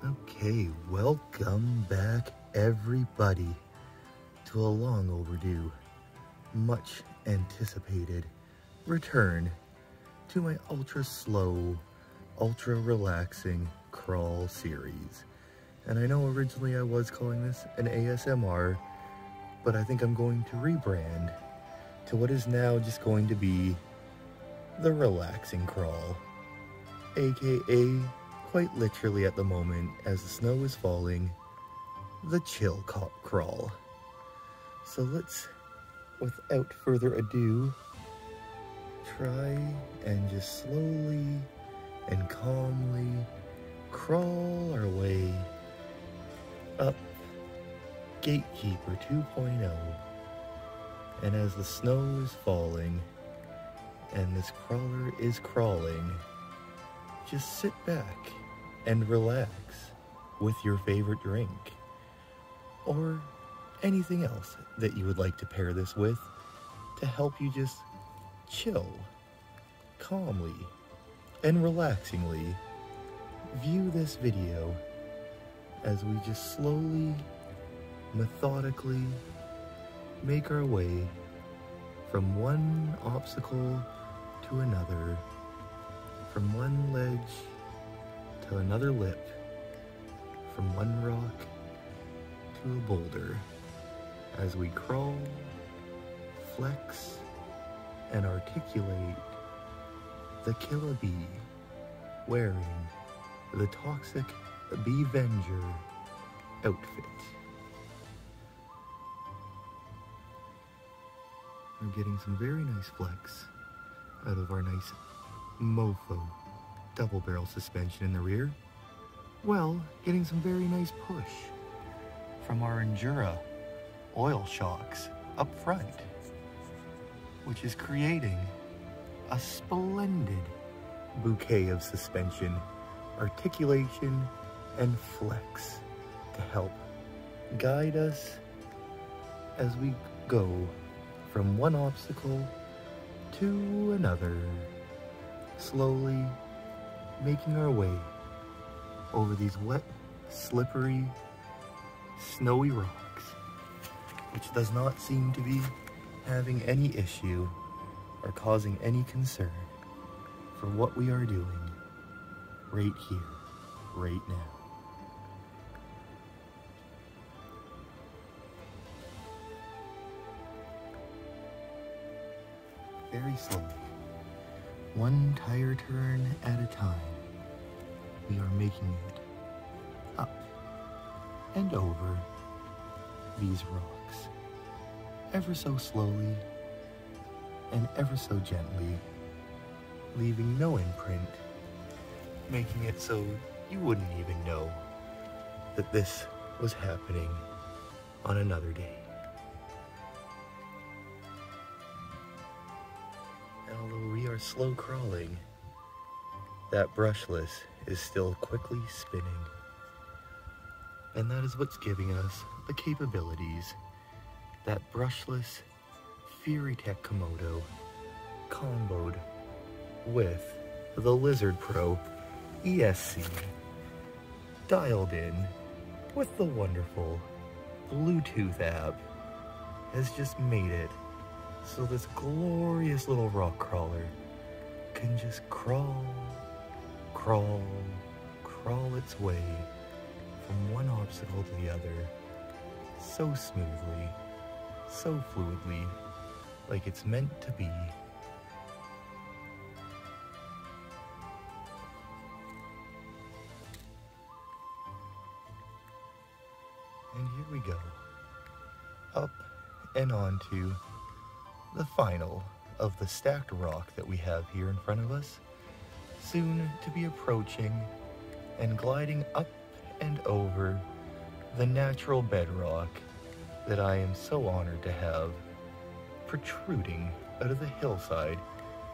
Okay, welcome back everybody to a long overdue, much anticipated return to my ultra slow, ultra relaxing crawl series. And I know originally I was calling this an ASMR, but I think I'm going to rebrand to what is now just going to be the relaxing crawl, aka quite literally at the moment, as the snow is falling, the chill crawl. So let's, without further ado, try and just slowly and calmly crawl our way up Gatekeeper 2.0. And as the snow is falling and this crawler is crawling, just sit back and relax with your favorite drink, or anything else that you would like to pair this with to help you just chill, calmly, and relaxingly view this video as we just slowly, methodically make our way from one obstacle to another, from one ledge to another lip, from one rock to a boulder, as we crawl, flex, and articulate the killer bee wearing the toxic Bee-Venger outfit. We're getting some very nice flex out of our nice mofo double barrel suspension in the rear, while getting some very nice push from our Endura oil shocks up front, which is creating a splendid bouquet of suspension, articulation, and flex to help guide us as we go from one obstacle to another, slowly making our way over these wet, slippery, snowy rocks, which does not seem to be having any issue or causing any concern for what we are doing right here, right now. Very slowly, one tire turn at a time, we are making it up and over these rocks, ever so slowly and ever so gently, leaving no imprint, making it so you wouldn't even know that this was happening on another day. Although we are slow crawling, that brushless is still quickly spinning. And that is what's giving us the capabilities that brushless Fury Tech Komodo comboed with the Lizard Pro ESC, dialed in with the wonderful Bluetooth app, has just made it so this glorious little rock crawler can just crawl, crawl, crawl its way from one obstacle to the other so smoothly, so fluidly, like it's meant to be. And here we go, up and onto the final of the stacked rock that we have here in front of us, soon to be approaching and gliding up and over the natural bedrock that I am so honored to have protruding out of the hillside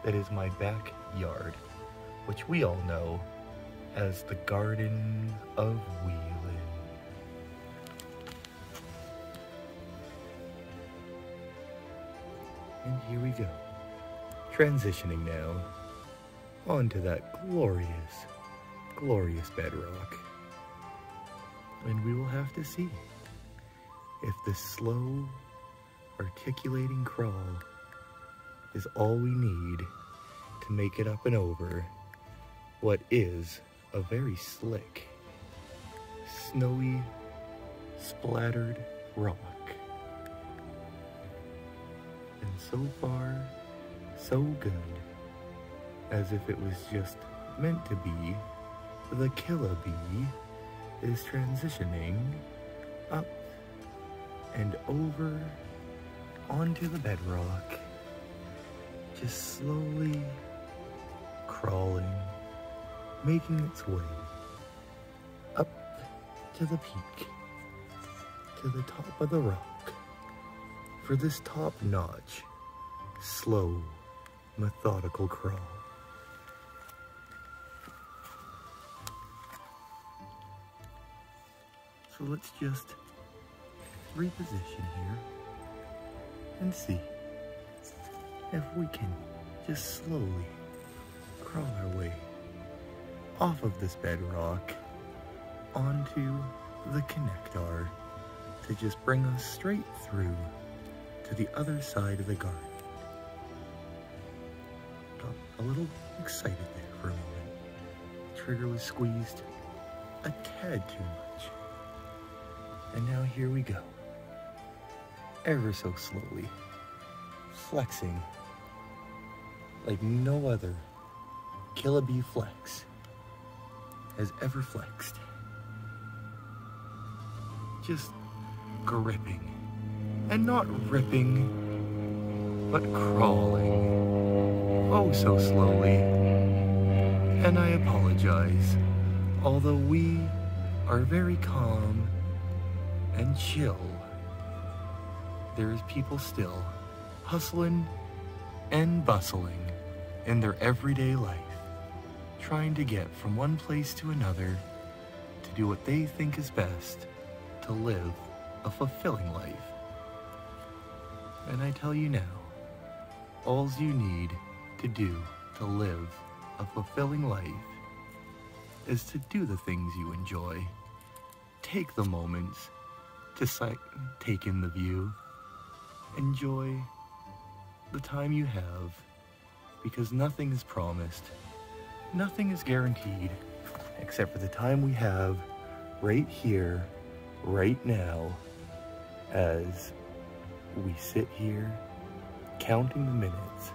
that is my backyard, which we all know as the Garden of Wheeling. And here we go, transitioning now onto that glorious, glorious bedrock. And we will have to see if this slow, articulating crawl is all we need to make it up and over what is a very slick, snowy, splattered rock. And so far, so good, as if it was just meant to be, the killer bee is transitioning up and over onto the bedrock, just slowly crawling, making its way up to the peak, to the top of the rock, for this top-notch, slow, methodical crawl. So let's just reposition here and see if we can just slowly crawl our way off of this bedrock onto the connector to just bring us straight through to the other side of the garden. Got a little excited there for a moment. The trigger was squeezed a tad too much. And now here we go, ever so slowly, flexing like no other killer bee flex has ever flexed. Just gripping, and not ripping, but crawling, oh so slowly. And I apologize, although we are very calm and chill, there is people still hustling and bustling in their everyday life, trying to get from one place to another to do what they think is best to live a fulfilling life. And I tell you now, all you need to do to live a fulfilling life is to do the things you enjoy. Take the moments to take in the view. Enjoy the time you have, because nothing is promised, nothing is guaranteed, except for the time we have right here, right now, as we sit here counting the minutes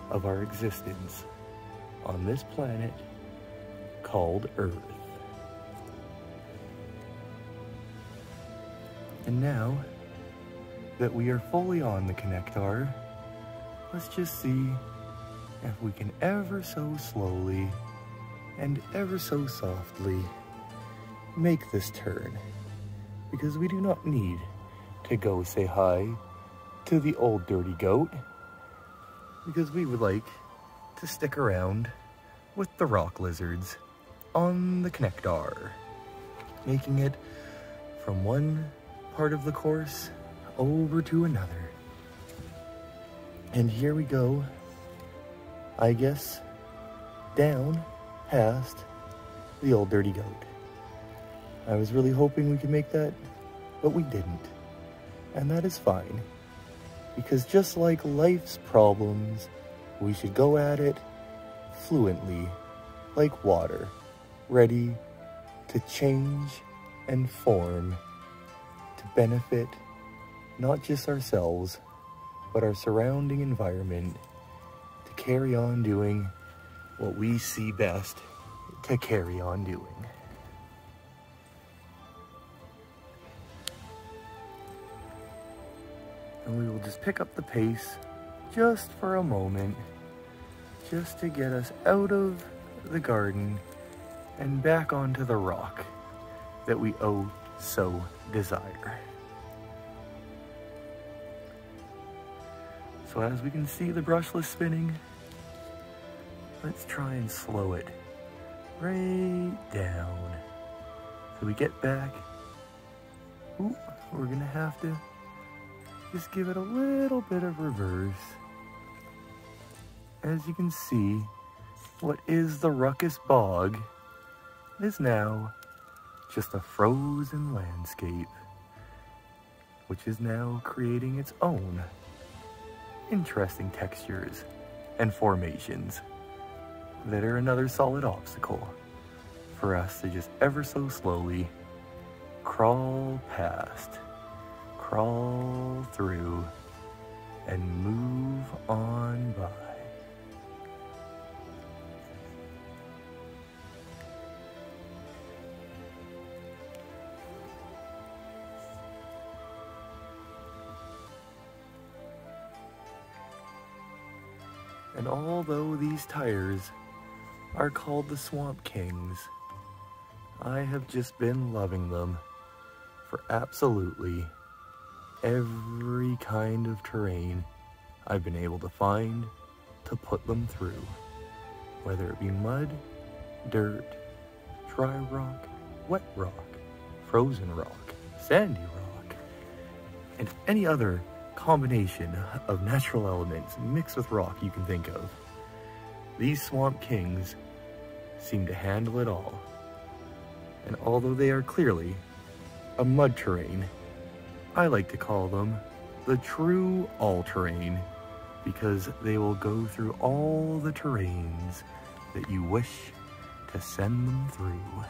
of our existence on this planet called Earth. And now that we are fully on the connector, let's just see if we can ever so slowly and ever so softly make this turn, because we do not need to go say hi to the old dirty goat, because we would like to stick around with the rock lizards on the connector, making it from one part of the course over to another. And here we go, I guess, down past the old dirty goat. I was really hoping we could make that, but we didn't. And that is fine, because just like life's problems, we should go at it fluently, like water, ready to change and form to benefit not just ourselves, but our surrounding environment, to carry on doing what we see best to carry on doing. And we will just pick up the pace just for a moment, just to get us out of the garden and back onto the rock that we oh so desire. So as we can see the brushless spinning, let's try and slow it right down. So we get back. Ooh, we're gonna have to just give it a little bit of reverse. As you can see, what is the Ruckus bog is now just a frozen landscape, which is now creating its own interesting textures and formations that are another solid obstacle for us to just ever so slowly crawl past, crawl through, and move on by. And although these tires are called the Swamp Kings, I have just been loving them for absolutely every kind of terrain I've been able to find to put them through. Whether it be mud, dirt, dry rock, wet rock, frozen rock, sandy rock, and any other combination of natural elements mixed with rock you can think of. These Swamp Kings seem to handle it all. And although they are clearly a mud terrain, I like to call them the true all-terrain, because they will go through all the terrains that you wish to send them through.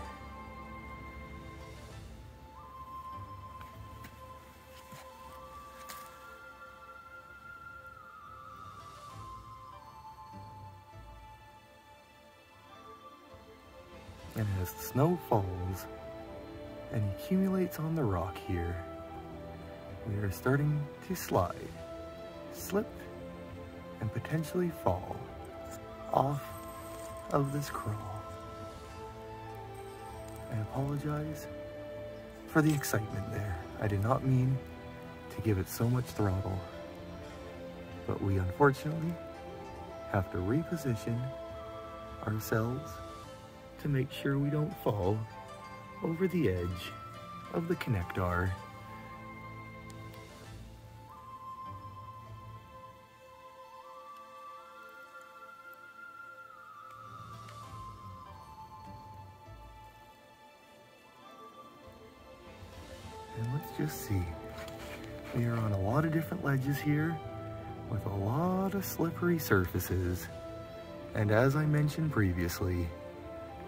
And as the snow falls and accumulates on the rock here, we are starting to slide, slip, and potentially fall off of this crawl. I apologize for the excitement there. I did not mean to give it so much throttle, but we unfortunately have to reposition ourselves to make sure we don't fall over the edge of the connector. And let's just see. We are on a lot of different ledges here with a lot of slippery surfaces. And as I mentioned previously,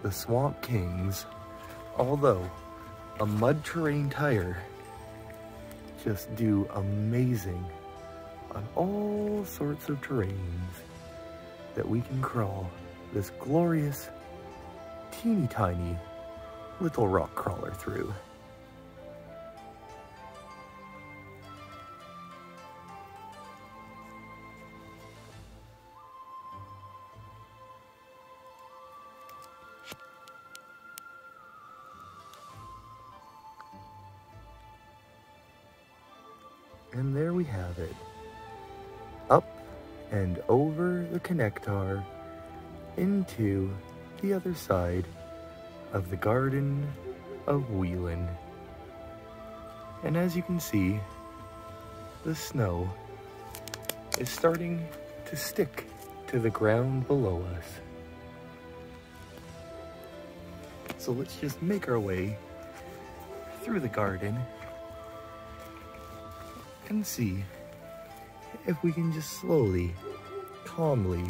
the Swamp Kings, although a mud terrain tire, just do amazing on all sorts of terrains that we can crawl this glorious, teeny tiny little rock crawler through. And there we have it. Up and over the connector into the other side of the Garden of Wheeling. And as you can see, the snow is starting to stick to the ground below us. So let's just make our way through the garden and see if we can just slowly, calmly,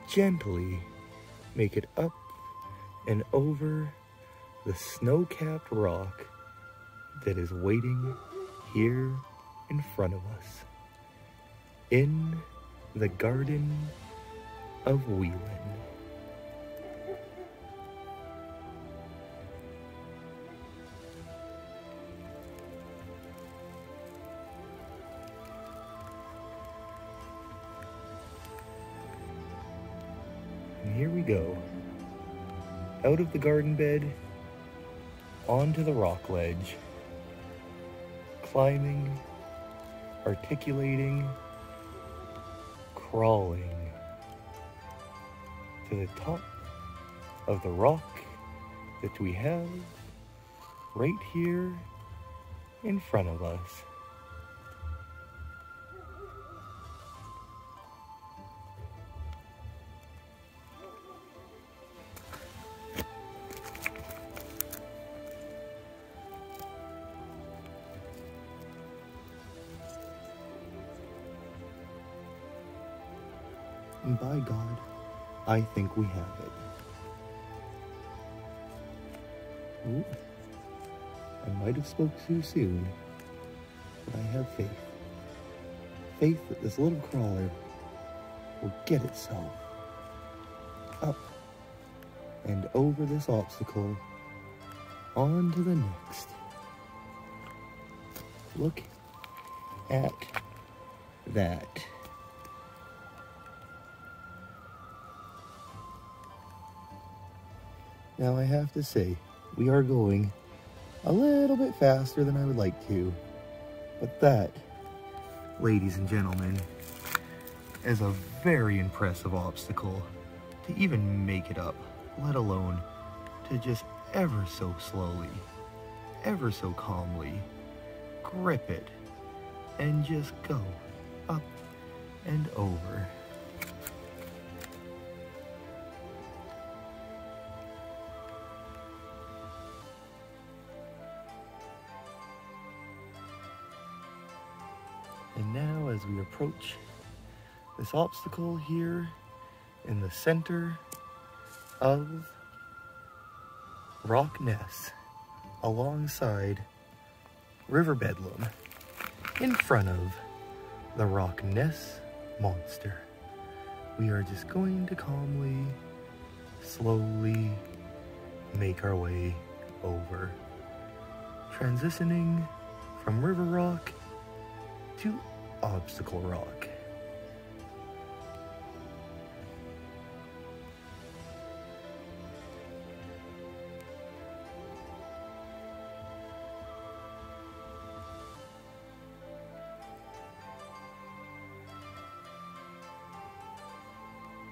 gently make it up and over the snow-capped rock that is waiting here in front of us in the Garden of Wheeling. And here we go, out of the garden bed, onto the rock ledge, climbing, articulating, crawling to the top of the rock that we have right here in front of us. And by God, I think we have it. Ooh, I might have spoke too soon, but I have faith. Faith that this little crawler will get itself up and over this obstacle on to the next. Look at that. Now I have to say, we are going a little bit faster than I would like to, but that, ladies and gentlemen, is a very impressive obstacle to even make it up, let alone to just ever so slowly, ever so calmly grip it and just go up and over. And now as we approach this obstacle here in the center of Rock Ness, alongside River Bedlam, in front of the Rock Ness monster, we are just going to calmly, slowly make our way over, transitioning from River Rock to Obstacle Rock.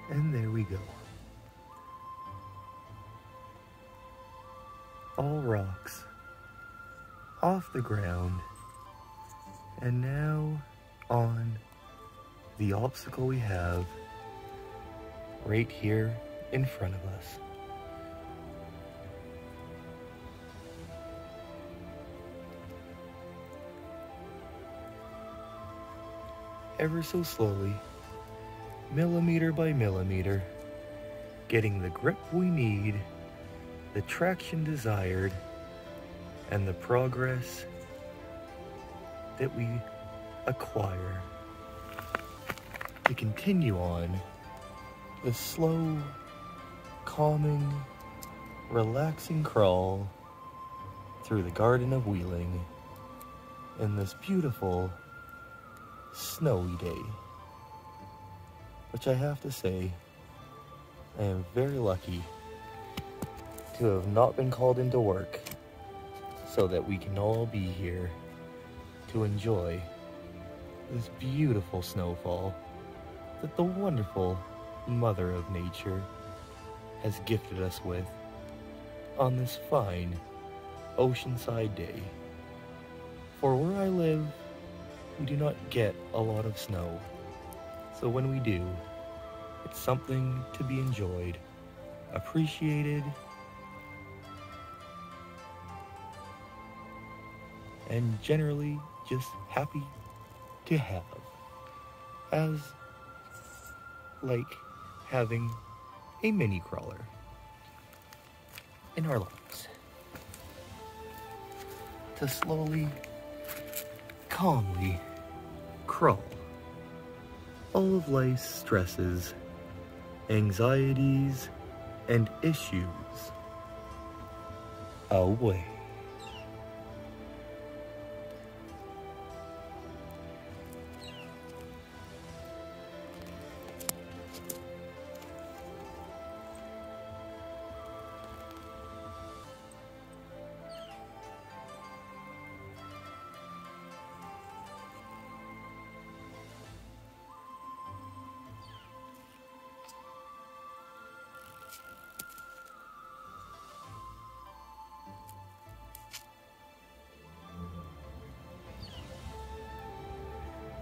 And there we go. All rocks off the ground, and now on the obstacle we have right here in front of us. Ever so slowly, millimeter by millimeter, getting the grip we need, the traction desired, and the progress that we acquire to continue on the slow, calming, relaxing crawl through the Garden of Wheeling in this beautiful, snowy day. Which I have to say, I am very lucky to have not been called into work so that we can all be here to enjoy this beautiful snowfall that the wonderful Mother of Nature has gifted us with on this fine oceanside day. For where I live, we do not get a lot of snow, so when we do, it's something to be enjoyed, appreciated, and generally just happy to have, as like having a mini crawler in our lives to slowly, calmly crawl all of life's stresses, anxieties, and issues away.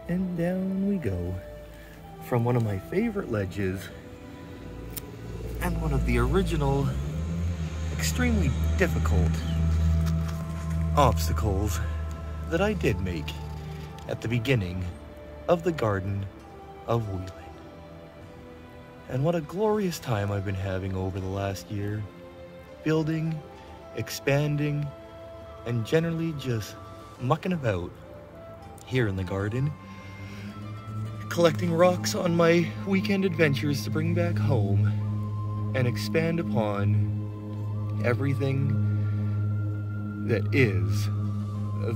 And down we go from one of my favorite ledges and one of the original, extremely difficult obstacles that I did make at the beginning of the Garden of Wheeling. And what a glorious time I've been having over the last year, building, expanding, and generally just mucking about here in the garden, collecting rocks on my weekend adventures to bring back home and expand upon everything that is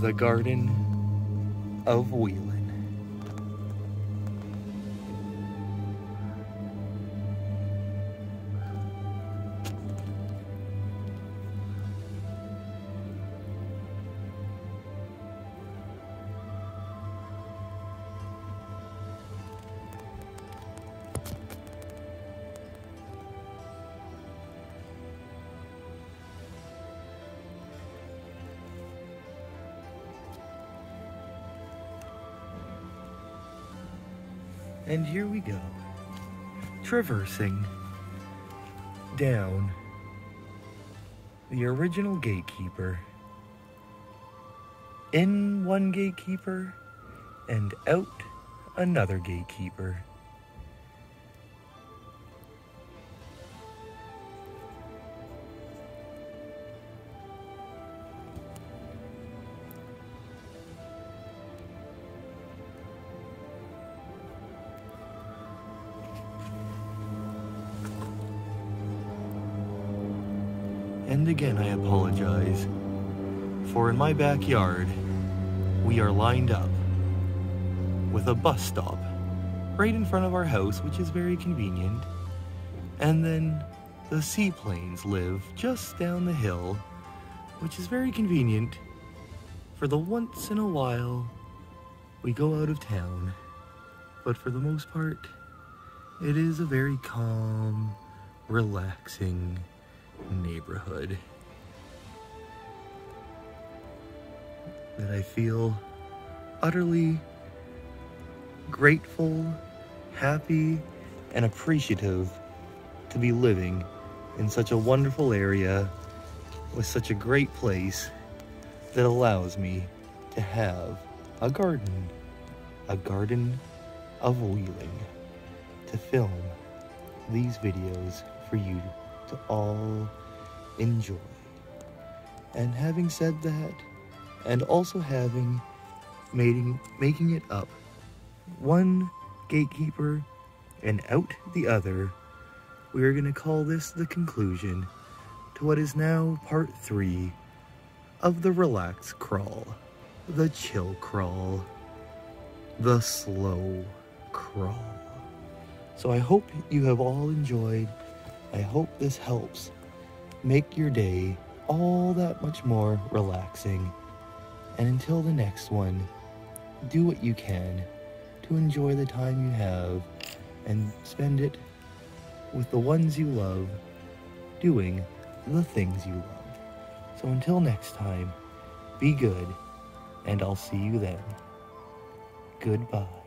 the Garden of Wheeling. And here we go, traversing down the original gatekeeper, in one gatekeeper, and out another gatekeeper. And again, I apologize, for in my backyard, we are lined up with a bus stop right in front of our house, which is very convenient. And then the seaplanes live just down the hill, which is very convenient for the once in a while we go out of town. But for the most part, it is a very calm, relaxing neighborhood that I feel utterly grateful, happy, and appreciative to be living in such a wonderful area with such a great place that allows me to have a garden of Wheeling, to film these videos for you to all enjoy. And having said that, and also having making it up one gatekeeper and out the other, we are going to call this the conclusion to what is now part 3 of the relax crawl, the chill crawl, the slow crawl. So I hope you have all enjoyed. I hope this helps make your day all that much more relaxing. And until the next one, do what you can to enjoy the time you have and spend it with the ones you love, doing the things you love. So until next time, be good, and I'll see you then. Goodbye.